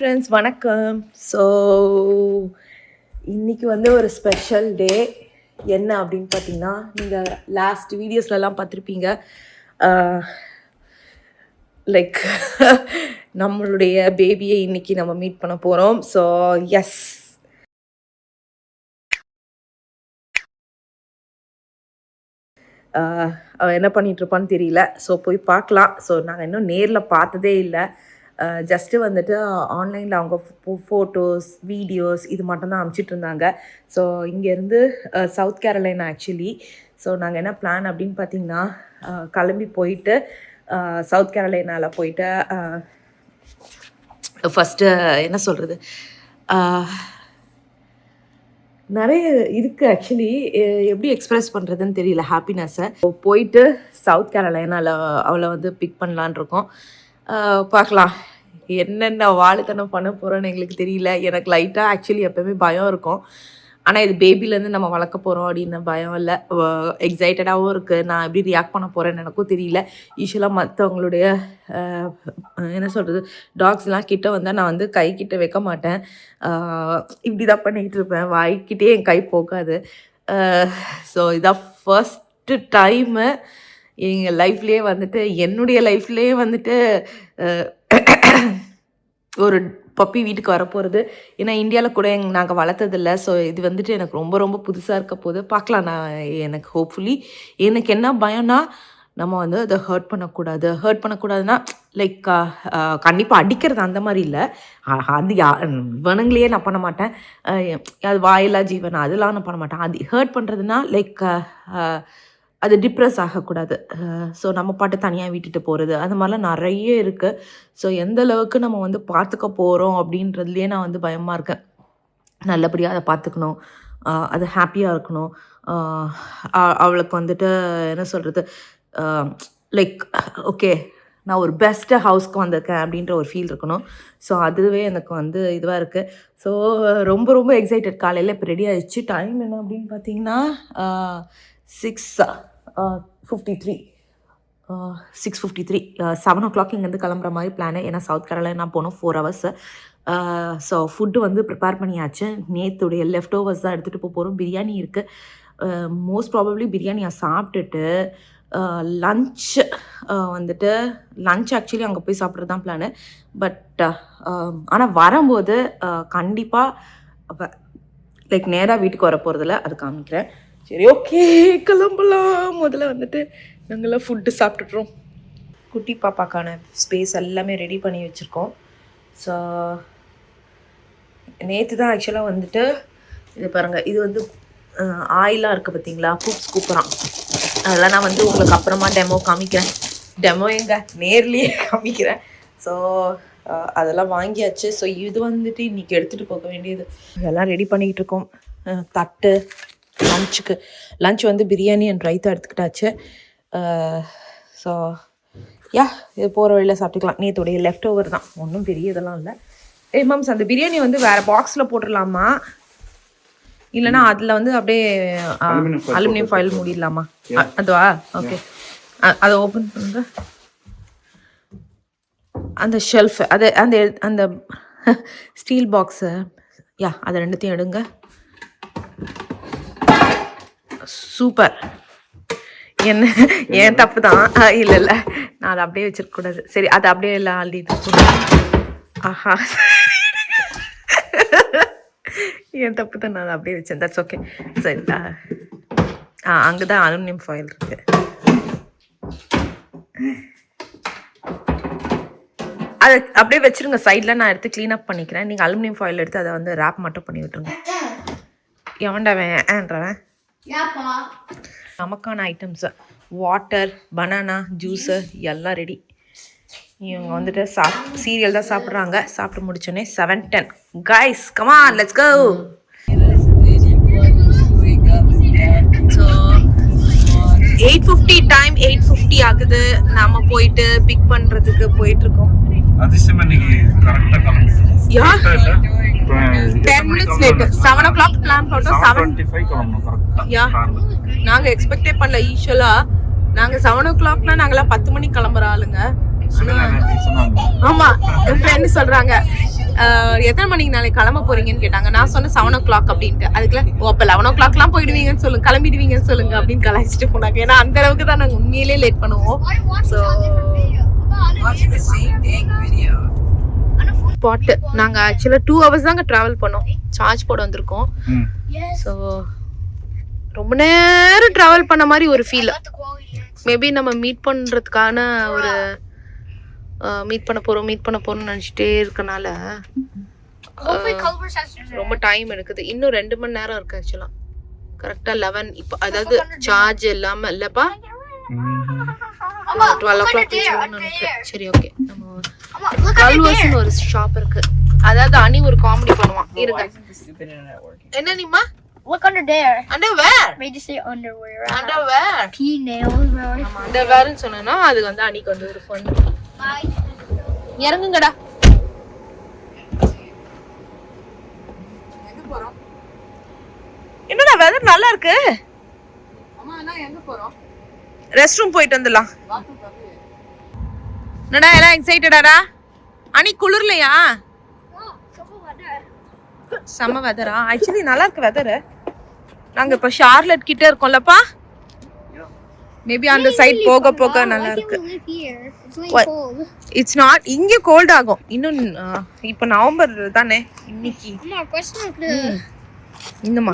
Friends, வணக்கம். So இன்றைக்கி வந்து ஒரு ஸ்பெஷல் டே. என்ன அப்படின்னு பார்த்தீங்கன்னா, நீங்கள் லாஸ்ட் வீடியோஸ்லலாம் பார்த்துருப்பீங்க. லைக் நம்மளுடைய பேபியை இன்றைக்கி நம்ம மீட் பண்ண போகிறோம். ஸோ எஸ், அவன் என்ன பண்ணிகிட்ருப்பான்னு தெரியல. ஸோ போய் பார்க்கலாம். ஸோ நாங்கள் இன்னும் நேரில் பார்த்ததே இல்லை. ஜஸ்ட்டு வந்துட்டு ஆன்லைனில் அவங்க ஃபோட்டோஸ், வீடியோஸ் இது மட்டும்தான் அனுப்பிச்சிட்டு இருந்தாங்க. ஸோ இங்கேருந்து சவுத் கேரளைனா ஆக்சுவலி. ஸோ நாங்கள் என்ன பிளான் அப்படின்னு பார்த்தீங்கன்னா, கிளம்பி போயிட்டு சவுத் கேரளைனாவில் போயிட்டு ஃபஸ்ட்டு என்ன சொல்கிறது, நிறைய இருக்குது ஆக்சுவலி. எப்படி எக்ஸ்ப்ரெஸ் பண்ணுறதுன்னு தெரியல ஹாப்பினஸ்ஸை. போயிட்டு சவுத் கேரளைனாவில் அவளை வந்து பிக் பண்ணலான் இருக்கோம். பார்க்கலாம் என்னென்ன வாழுத்தனம் பண்ண போகிறோன்னு எங்களுக்கு தெரியல. எனக்கு லைட்டாக ஆக்சுவலி எப்போவுமே பயம் இருக்கும். ஆனால் இது பேபிலேருந்து நம்ம வளர்க்க போகிறோம் அப்படின்னு பயம் இல்லை, எக்ஸைட்டடாகவும் இருக்குது. நான் எப்படி ரியாக்ட் பண்ண போகிறேன்னு எனக்கும் தெரியல. யூஸ்வலாக மற்றவங்களுடைய என்ன சொல்கிறது, டாக்ஸ்லாம் கிட்ட வந்தால் நான் வந்து கை கிட்ட வைக்க மாட்டேன். இப்படி தான் பண்ணிக்கிட்டு இருப்பேன். வாய்க்கிட்டே என் கை போகாது. ஸோ இதான் ஃபர்ஸ்ட்டு டைமு எங்கள் லைஃப்லேயே வந்துட்டு, என்னுடைய லைஃப்லேயே வந்துட்டு ஒரு பப்பி வீட்டுக்கு வரப்போகிறது. ஏன்னா இந்தியாவில் கூட நாங்கள் வளர்த்ததில்லை. ஸோ இது வந்துட்டு எனக்கு ரொம்ப ரொம்ப புதுசாக இருக்க போது. பார்க்கலாம். நான் எனக்கு ஹோப்ஃபுல்லி எனக்கு என்ன பயம்னா, நம்ம வந்து அதை ஹர்ட் பண்ணக்கூடாதுன்னா லைக் கண்டிப்பாக அடிக்கிறது அந்த மாதிரி இல்லை. அது இவனுங்களையே நான் பண்ண மாட்டேன். அது வாயிலா ஜீவன் அதெல்லாம் நான் பண்ண மாட்டேன். அது ஹர்ட் பண்ணுறதுனா லைக் அது டிப்ரெஸ் ஆகக்கூடாது. ஸோ நம்ம பாட்டு தனியாக விட்டுட்டு போகிறது, அது மாதிரிலாம் நிறைய இருக்குது. ஸோ எந்த அளவுக்கு நம்ம வந்து பார்த்துக்க போகிறோம் அப்படின்றதுலேயே நான் வந்து பயமாக இருக்கேன். நல்லபடியாக அதை பார்த்துக்கணும், அது ஹாப்பியாக இருக்கணும். அவளுக்கு வந்துட்டு என்ன சொல்கிறது, லைக் ஓகே நான் ஒரு பெஸ்ட்டு ஹவுஸ்க்கு வந்திருக்கேன் அப்படின்ற ஒரு ஃபீல் இருக்கணும். ஸோ அதுவே எனக்கு வந்து இதுவாக இருக்குது. ஸோ ரொம்ப ரொம்ப எக்ஸைட்டட். காலையில் இப்போ ரெடி ஆகிடுச்சு. டைம் என்ன அப்படின்னு பார்த்தீங்கன்னா 6:53 7 o'clock இங்கேருந்து கிளம்புற மாதிரி பிளானு. ஏன்னா சவுத் கேரளா போனோம் 4 hours. ஸோ ஃபுட்டு வந்து ப்ரிப்பேர் பண்ணியாச்சு. நேற்றுடைய லெஃப்ட் ஓவர்ஸ் தான் எடுத்துகிட்டு போகிறோம். பிரியாணி இருக்குது. மோஸ்ட் ப்ராபப்ளி பிரியாணியை சாப்பிட்டுட்டு லன்ச் வந்துட்டு லன்ச் ஆக்சுவலி அங்கே போய் சாப்பிட்றது தான் பிளானு. பட் ஆனால் வரும்போது கண்டிப்பாக லைக் நேராக வீட்டுக்கு வர போகிறதில்ல, அது காமிக்கிறேன். சரி, ஓகே கிளம்பலாம். முதல்ல வந்துட்டு நாங்கள்லாம் ஃபுட்டு சாப்பிட்டுட்றோம். குட்டி பாப்பாக்கான ஸ்பேஸ் எல்லாமே ரெடி பண்ணி வச்சுருக்கோம். ஸோ நேற்று தான் ஆக்சுவலாக வந்துட்டு இது பாருங்கள், இது வந்து ஆயிலாக இருக்குது பார்த்தீங்களா, பூப்ஸ் கூப்பிட்றான். அதெல்லாம் நான் வந்து உங்களுக்கு அப்புறமா டெமோ காமிக்கிறேன். டெமோ எங்கே நேர்லேயே காமிக்கிறேன். ஸோ அதெல்லாம் வாங்கியாச்சு. ஸோ இது வந்துட்டு இன்றைக்கி எடுத்துகிட்டு போக வேண்டியது. இதெல்லாம் ரெடி பண்ணிக்கிட்டு இருக்கோம். தட்டு லன்ச் வந்து பிரியாணி அண்ட் ரைத்தா எடுத்துக்கிட்டாச்சு. ஸோ யா, இது போகிற வழியில் சாப்பிட்டுக்கலாம். நேற்றுடைய லெஃப்ட் ஓவர் தான், ஒன்றும் பெரிய இதெல்லாம் இல்லை. மேம்ஸ் அந்த பிரியாணி வந்து வேறு பாக்ஸில் போட்டுடலாமா, இல்லைனா அதில் வந்து அப்படியே அலுமினியம் ஃபாயில் மூடிடலாமா? அதுவா? ஓகே, அதை ஓப்பன் பண்ணுங்க. அந்த ஷெல்ஃபு அது அந்த அந்த ஸ்டீல் பாக்ஸு, யா அதை ரெண்டுத்தையும் எடுங்க. சூப்பர். என்ன ஏன் தப்பு தான். இல்லை நான் அதை அப்படியே வச்சிருக்கக்கூடாது. சரி, அதை அப்படியே எல்லாம் ஆல்ரெடி. ஆஹா, என் தப்பு தான், நான் அதை அப்படியே வச்சேன். That's okay. சரி, அங்கே தான் அலுமினியம் ஃபாயில் இருக்கு. அதை அப்படியே வச்சுருங்க சைடில். நான் எடுத்து க்ளீன் அப் பண்ணிக்கிறேன். நீங்கள் அலுமினியம் ஃபாயில் எடுத்து அதை வந்து ரேப் மட்டும் பண்ணி விட்டுருங்க. எவன்டாவன் நமக்கான ஐட்டம்ஸு வாட்டர், பனானா ஜூஸு எல்லாம் ரெடி. இவங்க வந்துட்டு சீரியல் தான் சாப்பிட்றாங்க. சாப்பிட்டு முடிச்சோடனே 7:10. Guys come on, let's go. So 8:50 time, 8:50 ஆகுது. நாம போயிட்டு பிக் பண்ணுறதுக்கு போயிட்டுருக்கோம். 10 minutes later 7 o'clock plan போட்டோம். 7:25 கிளம்பணும் கரெக்ட்டா. யா, நாங்க எக்ஸ்பெக்டே பண்ணல. யூசுவலா நாங்க 7 o'clockனா நாங்கலாம் 10 மணிக்கு கிளம்புற ஆளுங்க. ஆமா, என் ஃப்ரெண்ட் சொல்றாங்க எத்தனை மணிக்கு நாளைக்கு கிளம்ப போறீங்கன்னு கேட்டாங்க. நான் சொன்னேன் 7 o'clock அப்படின்ட்டு. அதுக்குள்ள அப்போ 11 o'clockலாம் போயிடுவீங்கன்னு சொல்லுங்க, கிளம்பிடுவீங்கன்னு சொல்லுங்க அப்படின்னு கலாய்ச்சிட்டு போனாங்க. ஏன்னா அந்த அளவுக்கு தான் நாங்கள் உண்மையிலே லேட் பண்ணுவோம். ஸோ ஸ்பாட்டு நாங்கள் ஆக்சுவலாக 2 hours தாங்க ட்ராவல் பண்ணோம். சார்ஜ் போட வந்திருக்கோம். ஸோ ரொம்ப நேரம் ட்ராவல் பண்ண மாதிரி ஒரு ஃபீல். மேபி நம்ம மீட் பண்ணுறதுக்கான ஒரு மீட் பண்ண போறோம்னு நினச்சிட்டே இருக்கனால ரொம்ப டைம் எடுக்குது. இன்னும் 2 மணி நேரம் இருக்கு ஆக்சுவலாக. கரெக்டாக 11 இப்போ, அதாவது சார்ஜ் இல்லாமல் இல்லைப்பா 12 o'clock நினைக்கிறேன். சரி ஓகே, நம்ம கல்வர்ஸ்னு ஒரு ஷாப் இருக்கு. அதாவது அனி ஒரு காமெடி பண்ணுவான். இருங்க, என்ன Neema Look under there. Underwear. Made you say underwear. Underwear. Pea nails, bro. ஆமா, underwear ன்னு சொன்னா அது வந்து அன்னைக்கு வந்து ஒரு ஃபன். இறங்குங்கடா. எங்க போறோம்? என்னடா வெதர் நல்லா இருக்கு. அம்மா நான் எங்க போறோம்? ரெஸ்ட் ரூம் போயிட்டு வந்துடலாம். என்னடா எல்லாம் எக்ஸைட்டடாடா? அனி குளிர்லையா? செம்ம வெதரா? ஆக்சுவலி நல்லா இருக்கு வெதரு. நாங்க இப்ப ஷார்லட் கிட்ட இருக்கோம்லப்பா. மேபி அந்த சைடு போக போக நல்லா இருக்கு. இட்ஸ் நாட், இங்க கோல்ட் ஆகும் இன்னும். இப்ப நவம்பர் தானே இன்னைக்கு. இன்னுமா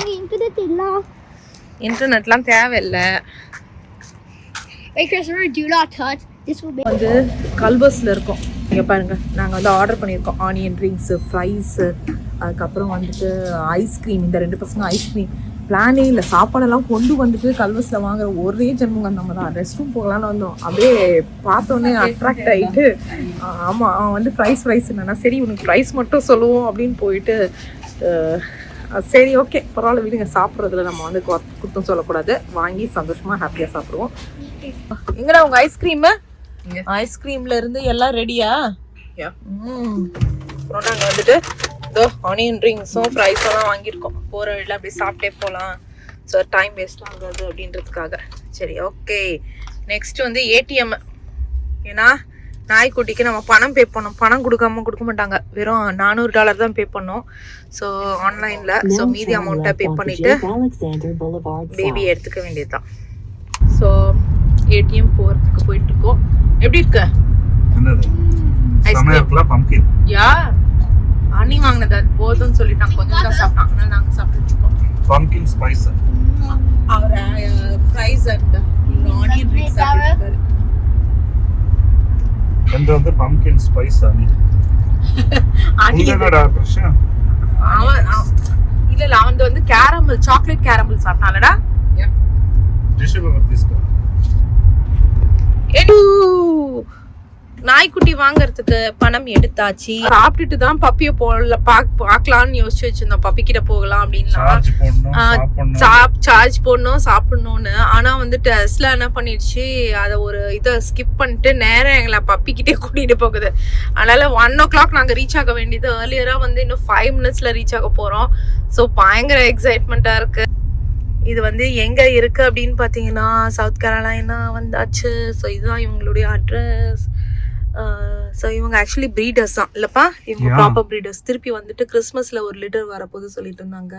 இன்டர்நெட்லாம் தேவையில்ல. வந்து கல்வர்ஸ்ல இருக்கோம். இங்க பாருங்க, நாங்க வந்து ஆர்டர் பண்ணியிருக்கோம் ஆனியன் ரிங்ஸ், ஃப்ரைஸ், அதுக்கப்புறம் வந்துட்டு ஐஸ்கிரீம். இந்த 2 பசங்க ஐஸ்கிரீம் பிளானே இல்லை. சாப்பாடெல்லாம் கொண்டு வந்துட்டு கல்வர்ஸில் வாங்குற ஒரே ஜென்மங்க நம்ம தான். ரெஸ்ட் ரூம் போகலான்னு வந்தோம். அப்படியே பார்த்தோன்னே அட்ராக்ட் ஆகிட்டு, ஆமாம் அவன் வந்து ஃப்ரைஸ் என்னன்னா, சரி உனக்கு ஃப்ரைஸ் மட்டும் சொல்லுவோம் அப்படின்னு போயிட்டு, சரி ஓகே பரவாயில்ல விடுங்க, சாப்பிட்றதுல நம்ம வந்து குத்தம் சொல்லக்கூடாது, வாங்கி சந்தோஷமாக ஹாப்பியாக சாப்பிடுவோம். எங்கடா உங்கள் ஐஸ்கிரீமு? ஐஸ்கிரீம்ல இருந்து எல்லாம் ரெடியா? அப்புறம் நாங்கள் வந்துட்டு ஆனியன் ரிங்ஸும் ஃப்ரைஸும் தான் வாங்கியிருக்கோம். போகிற வழியில் அப்படியே சாப்பிட்டே போகலாம், ஸோ டைம் வேஸ்ட் ஆகாது அப்படின்றதுக்காக. சரி ஓகே, நெக்ஸ்ட் வந்து ஏடிஎம். ஏன்னா நாய்க்குட்டிக்கு நம்ம பணம் பே பண்ணோம். பணம் கொடுக்க மாட்டாங்க, வெறும் $400 தான் பே பண்ணோம். ஸோ ஆன்லைனில், ஸோ மீதி அமௌண்ட்டை பே பண்ணிவிட்டு பேபி எடுத்துக்க வேண்டியது தான். ஸோ ஏடிஎம் போகிறதுக்கு போயிட்டுருக்கோம். எப்படி இருக்கு? யா அனி வாங்கினது அது போதும்னு சொல்லிட்டாங்க, கொஞ்சம் தான் சாப்பிட்டான். ஆனால் நாங்கள் சாப்பிட்டு இருக்கோம். பம்கின் ஸ்பைஸ் அவர் ஃப்ரைஸ் அண்ட் ஆனியன் ரிங்ஸ் சாப்பிட்டாரு. அந்த வந்து பம்கின் ஸ்பைஸ் அனி என்னடா பிரச்சனை? அவன் இல்ல அவன் வந்து கேரமல், சாக்லேட் கேரமல் சாப்பிட்டான்லடா. டிஷ் பேப்பர் தீஸ்கோ. நாய்க்குட்டி வாங்கறதுக்கு பணம் எடுத்தாச்சு. சாப்பிட்டுட்டு தான் பப்பிய பார்க்கலாம்னு யோசிச்சு வச்சிருந்தோம். பப்பி கிட்ட போகலாம் அப்படின்னா சார்ஜ் போடணும் சாப்பிடணும்னு. ஆனா வந்து டெஸ்லா என்ன பண்ணிடுச்சு, அதை ஒரு இதை ஸ்கிப் பண்ணிட்டு நேரம் எங்களை பப்பி கிட்டே கூட்டிட்டு போகுது. அதனால 1 o'clock நாங்க ரீச் ஆக வேண்டியது. ஏர்லியரா வந்து இன்னும் 5 minutesல ரீச் ஆக போறோம். ஸோ பயங்கர எக்ஸைட்மெண்டா இருக்கு. இது வந்து எங்க இருக்கு அப்படின்னு பாத்தீங்கன்னா சவுத் கேரளைனா வந்தாச்சு. ஸோ இதுதான் இவங்களுடைய அட்ரஸ். ஸோ இவங்க ஆக்சுவலி ப்ரீடர்ஸ் தான் இல்லப்பா, இவங்க ப்ராப்பர் ப்ரீடர்ஸ். திருப்பி வந்துட்டு கிறிஸ்மஸ்ல ஒரு லிட்டர் வரப்போது சொல்லிட்டு இருந்தாங்க.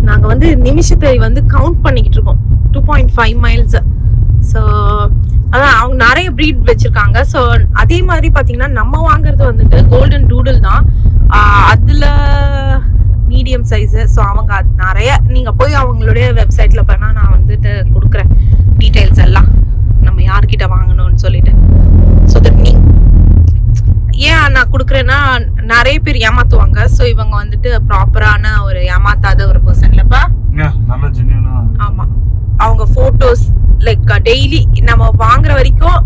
நாங்க வந்து நிமிஷத்தை வந்து கவுண்ட் பண்ணிக்கிட்டு இருக்கோம், 2.5 miles. ஸோ அதான் அவங்க நிறைய ப்ரீட் வச்சிருக்காங்க. ஸோ அதே மாதிரி பாத்தீங்கன்னா நம்ம வாங்குறது வந்துட்டு கோல்டன் டூடில் தான், அதுல மீடியம் சைஸு. ஸோ அவங்க அது நிறைய, நீங்கள் போய் அவங்களுடைய வெப்சைட்டில் பண்ணால் நான் வந்துட்டு கொடுக்குறேன் டீட்டெயில்ஸ் எல்லாம், நம்ம யார்கிட்ட வாங்கணும்னு சொல்லிட்டு. ஸோ தட் ஏன் நான் கொடுக்குறேன்னா நிறைய பேர் ஏமாத்துவாங்க. ஸோ இவங்க வந்துட்டு ப்ராப்பரான ஒரு ஏமாத்தாத ஒரு பர்சன் இல்லப்பா. ஆமாம், அவங்க ஃபோட்டோஸ் லைக் டெய்லி நம்ம வாங்குற வரைக்கும்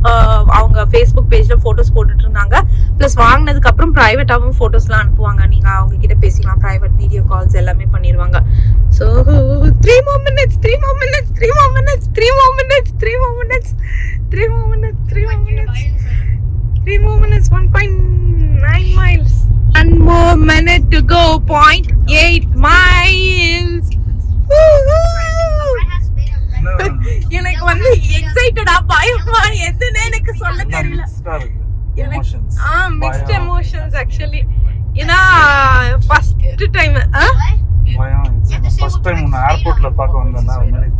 அவங்க ஃபேஸ்புக் பேஜ்ல ஃபோட்டோஸ் போட்டுட்டு இருந்தாங்க. ப்ளஸ் வாங்கினதுக்கு அப்புறம் ப்ரைவேட்டாகவும் ஃபோட்டோஸ்லாம் அனுப்புவாங்க. நீங்க அவங்க கிட்ட பேசிக்கலாம், ப்ரைவேட் வீடியோ கால்ஸ் எல்லாமே பண்ணிடுவாங்க. So 3 more minutes 1.9 miles. 1 more minute to go. 0.8 miles. எனக்கு வந்து எக்ஸைட்டடா பயமா எதுன்னு எனக்கு சொல்ல தெரியல. Mixed emotions actually. ஏன்னா ஃபர்ஸ்ட் டைம் பயம் ஃபர்ஸ்ட் டைம் உன்னை ஏர்போர்ட்ல பார்க்க வந்தேன்னா அது மாதிரி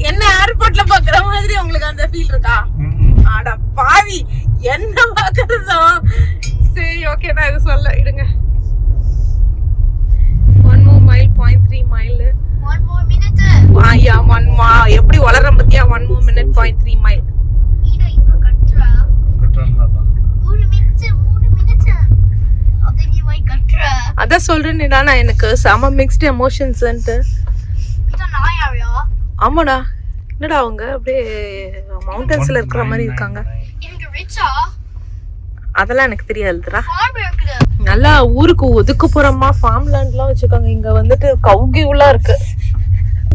என்ன ஏர்போர்ட்ல பாக்குற மாதிரி உங்களுக்கு அந்த ஃபீல் இருக்கா? அட பாவி, என்ன பாக்குறதா? சரி ஓகே, நான் இது சொல்ல இடுங்க. 1 more mile 0.3 mile. 1 more minute. யா 1 more எப்படி வளர பத்தியா 1 more minute 0.3 mile. இது இப்ப கட்றா. கட்டறா 3 minute. அது நீ வை கட்றா. அத சொல்றேனேடா, நான் எனக்கு செம மிக்ஸ்ட் எமோஷன்ஸ்ன்ட்டு. இது நாயாரியா? ஆமாடா, என்னடா அவங்க அப்படியே மவுண்டன்ஸ்ல இருக்கிற மாதிரி இருக்காங்க. இங்க ரிச்சா? அதெல்லாம் எனக்கு தெரியாதுடா. ஃபார்ம் இருக்குது. நல்லா ஊருக்கு ஒதுக்குப்புறமா ஃபார்ம் லேண்ட்லாம் வச்சிருக்காங்க. இங்க வந்துட்டு கவுகியூலா இருக்கு.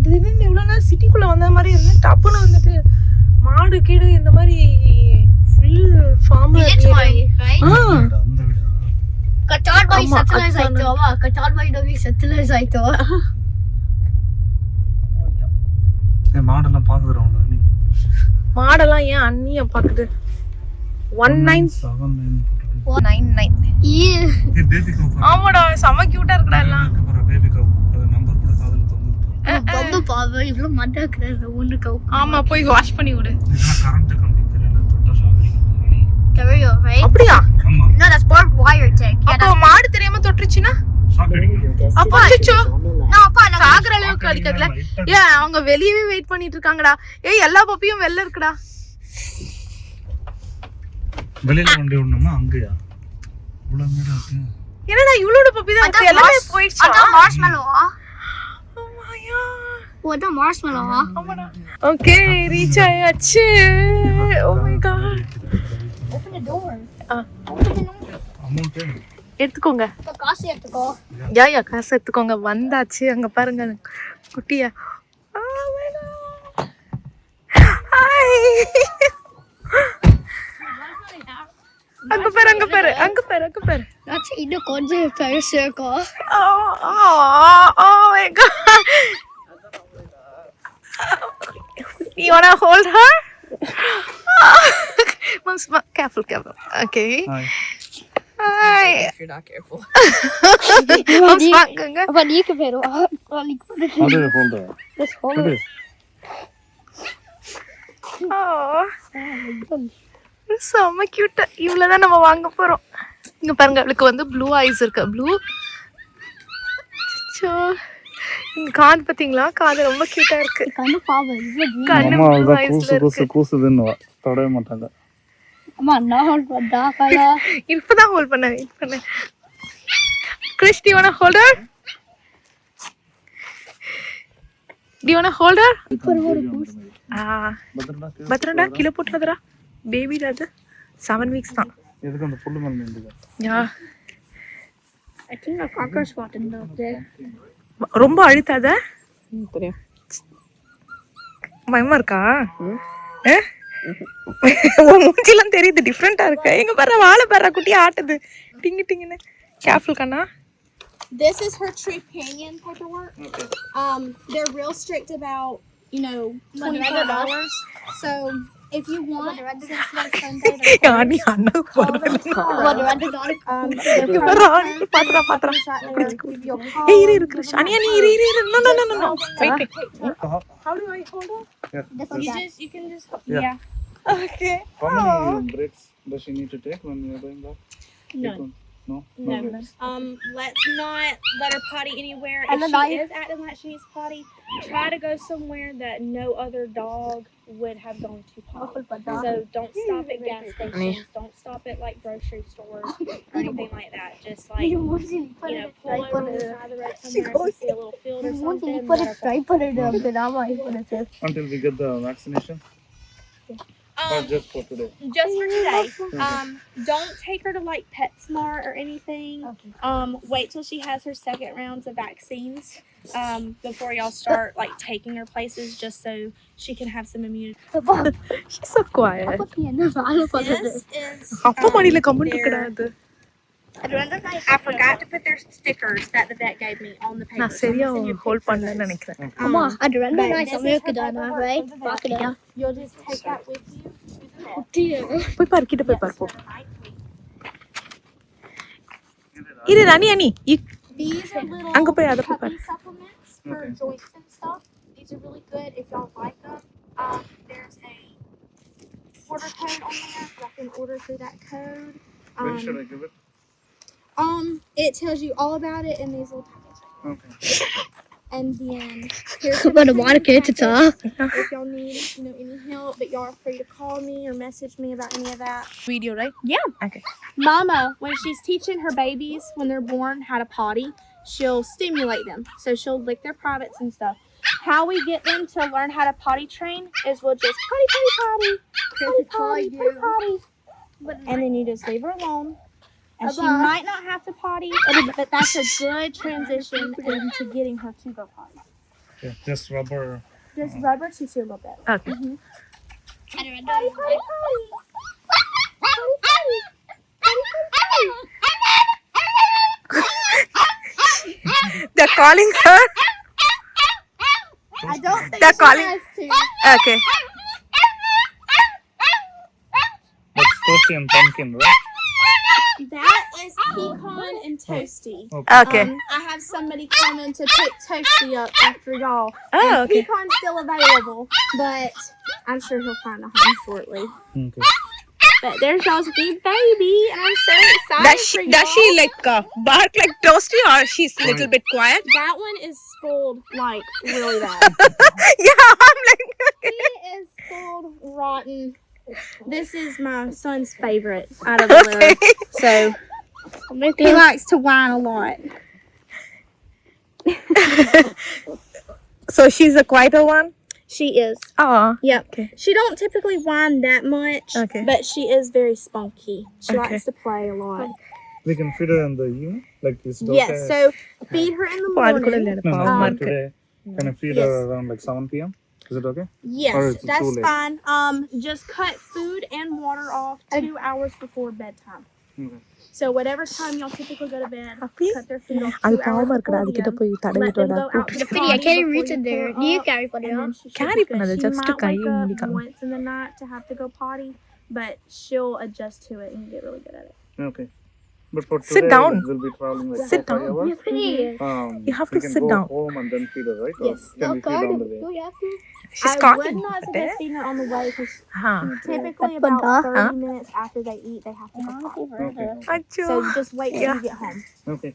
திடீர்னு இவ்வளவு நேரம் சிட்டிக்குள்ள வந்த மாதிரி இருந்து டப்புன்னு வந்துட்டு மாடு கீடு இந்த மாதிரி ஃபுல் ஃபார்ம் Village மாதிரி, right? அந்த வீடு கட்டார் பாய் ஆமா, செட்டிலர்ஸ் அதான். ஆயிட்டோவா? கட்டார் பாய் டோவி செட்டிலர்ஸ் ஆயிட்டோ. ஏ மாடெல்லாம் பாக்குறோம் நீ மாடெல்லாம் ஏன் அண்ணிய பாக்குது? 1999. ஈ ஏ பேபி கோ ஆமாடா, செம கியூட்டா இருக்குடா எல்லாம். பேபி கோ அது நம்பர் கூட காதுல தொங்குது. பப்பு பாவ இவ்ளோ மண்டா இருக்குற ஒன்னு கவு. ஆமா, போய் வாஷ் பண்ணி விடு. இதெல்லாம் கரண்ட் கம்பி தெரியல, தொட்ட சாகுறீங்க நீ. Carrier, right? அப்படியா? ஆமா No, that's barbed wire tech. Yeah, அப்போ மாடு தெரியாம தொட்டுருச்சுன்னா சாகுறீங்க. அப்போ அச்சோ, no, அப்பா நான் சாகுற அளவுக்கு அடிக்கல. ஏன் அவங்க வெளியவே வெயிட் பண்ணிட்டு இருக்காங்கடா. ஏய், எல்லா பப்பியும் வெளில இருக்குடா. வெளியில வண்டி ஓடணுமா? அங்கயா இவ்வளவு நேரம் ஆச்சு. என்னடா இவ்வளவு பப்பி தான் இருக்கு, எல்லாமே போயிடுச்சா? அதான் marshmallow-ஆ? ஆமாயா. ஓ, அதான் marshmallow-ஆ? ஆமாடா. ஓகே, ரீச் ஆயாச்சு. Oh my god. Open the door. Amount எடுத்துக்கோங்க. இப்ப காசு எடுத்துக்கோ. யா காசு எடுத்துக்கோங்க. வந்தாச்சு. அங்க பாருங்க குட்டியா. Oh my God. Hi. அங்க பாரு, அங்க பாரு, அங்க பாரு, அங்க பாரு. That's இன்னும் கொஞ்சம் பெருசு இருக்கும். Oh my God. You wanna hold her? Mom's careful. Okay. Hi Hi. If you're not careful. Mom's வாங்குங்க. அப்ப நீக்கு பேருவா. அது ஹோல்டர் This whole செம்ம கியூட்டா. இவ்வளவுதான் நம்ம வாங்க போறோம். இங்க பாருங்க, அவளுக்கு வந்து ப்ளூ ஐஸ் இருக்கு. ப்ளூ இங்க காது பாத்தீங்களா? காது ரொம்ப கியூட்டா இருக்கு. கண்ணு பாவம் இவ்ளோ கண்ணு அம்மா blue அதான் eyesல இருக்கு. கூசுதுன்னு தொடவே மாட்டாங்க. அம்மா நான் ஹோல்ட் பண்ணா காலா. இப்பதான் ஹோல்ட் பண்ண. Chris, do you wanna hold her? Do you wanna hold her? பத்திரம்டா, கீழே போட்டுறதுடா. பேபி அது 7 weeks தான். எதுக்கு அந்த புல்லு மேல நின்னுது? யா, I think a cockroach got in there. ரொம்ப அழுத்தாத. தெரியும். பயமா இருக்கா? உன் மூஞ்சிலாம் தெரியுது, டிஃப்ரெண்டா இருக்கு. எங்க பாரு, வாழை பாரு, குட்டியா ஆட்டுது டிங்கு டிங்குன்னு. கேர்ஃபுல் கண்ணா. This is her tree pinion paperwork. They're real strict about, you know, 24 hours. So if you want, since it's Sunday, யானி அண்ணா போறது. பாத்ரா. ஏய் இரு கிருஷ். அனியா நீ இரு. No. Wait. How do I hold her? you can just Yeah. Okay. How many breaks does she need to take when you're going back? None. No breaks. Let's not let her potty anywhere. And If then she is acting like she needs potty, try to go somewhere that no other dog would have gone to potty. So don't stop at gas stations. Don't stop at like grocery stores or anything like that. Just like, you know, pull over on the side of the road somewhere if you see a little field or something. put it try put it நாம இப்ப Until we get the vaccination? Or just for today? Just for today. Don't take her to like PetSmart or anything. Wait till she has her second rounds of vaccines before y'all start like taking her places, just so she can have some immunity. She's so quiet. என்ன follow பண்றது? This is அப்பா மடியில கம்முன்னு இருக்கடா அது. I forgot to put their stickers that the vet gave me on the paper. நான் சரியா hold பண்ணலன்னு நினைக்கிறேன். அம்மா அது ரெண்டு நாய் சமைக்குதானா right பாக்கடா. You'll just take that with you. போய் பாரு, கிட்ட போய் பாரு போ. இரு அனி These are little அங்க போய் அத போய் puppy பாரு. supplements for Okay. joints and stuff. These are really good if y'all like them. There's a order code on there. Y'all can order through that code. When should I give it? It tells you all about it in these little packets. Okay. And then here's But a lot of kids, it's if y'all need any help, but y'all are free to call me or message me about any of that. Video, right? Yeah. Okay. Mama, when she's teaching her babies when they're born how to potty, she'll stimulate them. So she'll lick their privates and stuff. How we get them to learn how to potty train is we'll just potty, and then you just leave her alone. And she might not have to potty, but that's a good transition into getting her to go potty. Yeah, just rubber. Just rub her tutu a little bit. Okay. They're calling her. I don't think They're she calling- has to. Okay. That's toasty and pumpkin, right? That is pecan and toasty. Okay. I have somebody coming to pick toasty up after y'all. Oh, And okay. Pecan's still available, but I'm sure he'll find a home shortly. Okay. But there's y'all's new baby, and I'm so excited for y'all. Does she like bark like toasty or she's a little bit quiet? That one is spoiled like really bad. Yeah, I'm like. He is spoiled rotten. This is my son's favorite out of the litter. Okay. So he likes to whine a lot. So she's a quieter one. She is. Oh. Yep. Okay. She don't typically whine that much, Okay. but she is very spunky. She Okay. likes to play a lot. We can feed her in the evening, like this. Yes, so feed her in the morning. No, Um, today. Can I feed yes. her around like 7 p.m.? Is it okay? Or Yes, is it too that's late? fine. Just cut food and water off 2 hours before bedtime. Okay. So whatever time y'all typically go to bed, Happy? cut their food off 2 அது hours பாவமா இருக்குடா before அதுகிட்ட them. போய் Let தடவிட்டு them வாடா go out to the Pretty, I potty can't before reach you it there. pull Do you up, carry for and then she should Carry be good. பண்ணாத, She just might guy wake up முடிக்கலாம். once in the night to have to go potty, but she'll adjust to it and get really good at it. Okay. But for Sit today, down. we'll be traveling like Sit 4-5 down. hours. You have we to can sit go down. home and then feed her, right? Or Yes. can we feed on the way? She's I would talking. not suggest feeding her on the way because Huh. typically But about 30 Huh? minutes after they eat, they have to go potty. Okay. Achoo. So just wait till Yeah. you get home. Okay.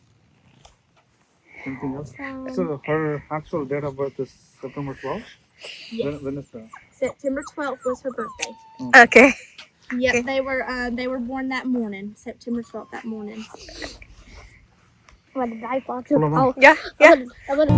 Anything else? So her actual date of birth is September 12th? Yes. When is that? September 12th was her birthday. Okay. Yep, Okay. they were born that morning, September 12th that morning. What did I watch? Hold on. Oh, Yeah. Yeah. I would